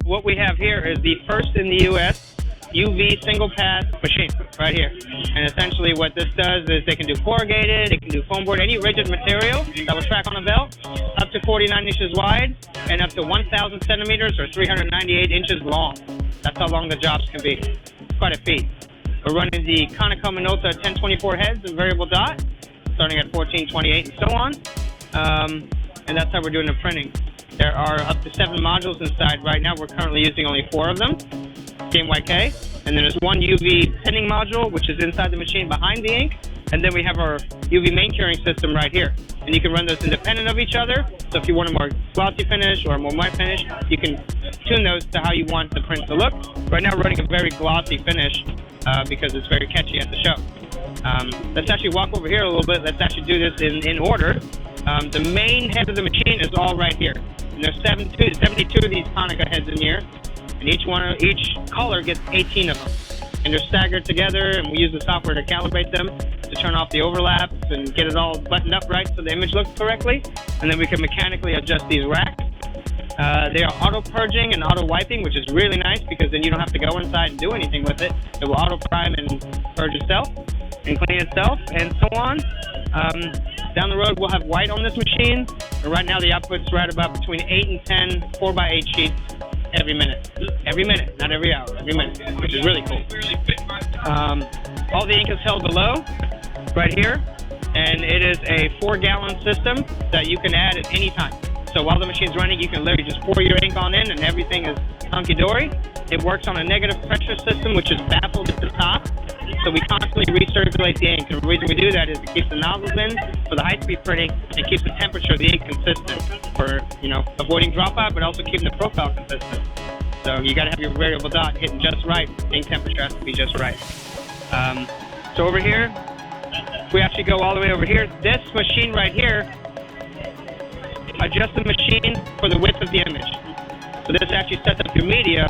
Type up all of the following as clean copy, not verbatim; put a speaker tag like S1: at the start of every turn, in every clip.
S1: what we have here is the first in the U.S. UV single pass machine right here. And essentially what this does is they can do corrugated, they can do foam board, any rigid material that will track on a belt, up to 49 inches wide and up to 1,000 centimeters or 398 inches long. That's how long the jobs can be. It's quite a feat. We're running the Conoco Minolta 1024 heads and variable dot, starting at 1428 and so on. And that's how we're doing the printing. There are up to 7 modules inside. Right now we're currently using only 4 of them. YK, and then there's one UV pinning module, which is inside the machine behind the ink, and then we have our UV main curing system right here. And you can run those independent of each other, so if you want a more glossy finish or a more matte finish, you can tune those to how you want the print to look. Right now we're running a very glossy finish because it's very catchy at the show. Let's actually walk over here a little bit. Let's actually do this in order. The main head of the machine is all right here. And there's 72 of these Conoco heads in here. And each color gets 18 of them. And they're staggered together, and we use the software to calibrate them, to turn off the overlaps and get it all buttoned up right so the image looks correctly. And then we can mechanically adjust these racks. They are auto-purging and auto-wiping, which is really nice because then you don't have to go inside and do anything with it. It will auto-prime and purge itself and clean itself and so on. Down the road, we'll have white on this machine. And right now, the output's right about between 8 and 10 4x8 sheets every minute. Every minute, not every hour, every minute, which is really cool. All the ink is held below, right here, and it is a 4-gallon system that you can add at any time. So while the machine's running, you can literally just pour your ink on in, and everything is hunky-dory. It works on a negative pressure system, which is baffled at the top. So we constantly recirculate the ink. And the reason we do that is it keeps the nozzles in for the high-speed printing. It keeps the temperature of the ink consistent for, avoiding dropout, but also keeping the profile consistent. So you got to have your variable dot hitting just right. Ink temperature has to be just right. So over here, if we actually go all the way over here, this machine right here adjusts the machine for the width of the image. So this actually sets up your media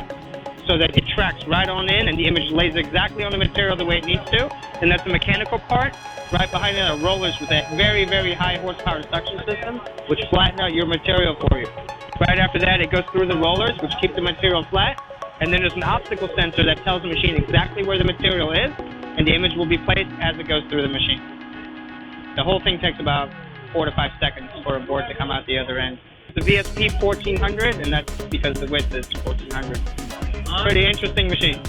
S1: so that it tracks right on in and the image lays exactly on the material the way it needs to. And that's the mechanical part. Right behind it are rollers with a very, very high horsepower suction system, which flatten out your material for you. Right after that, it goes through the rollers, which keep the material flat. And then there's an optical sensor that tells the machine exactly where the material is, and the image will be placed as it goes through the machine. The whole thing takes about 4 to 5 seconds for a board to come out the other end. The VSP 1400, and that's because the width is 1400. Pretty interesting machine.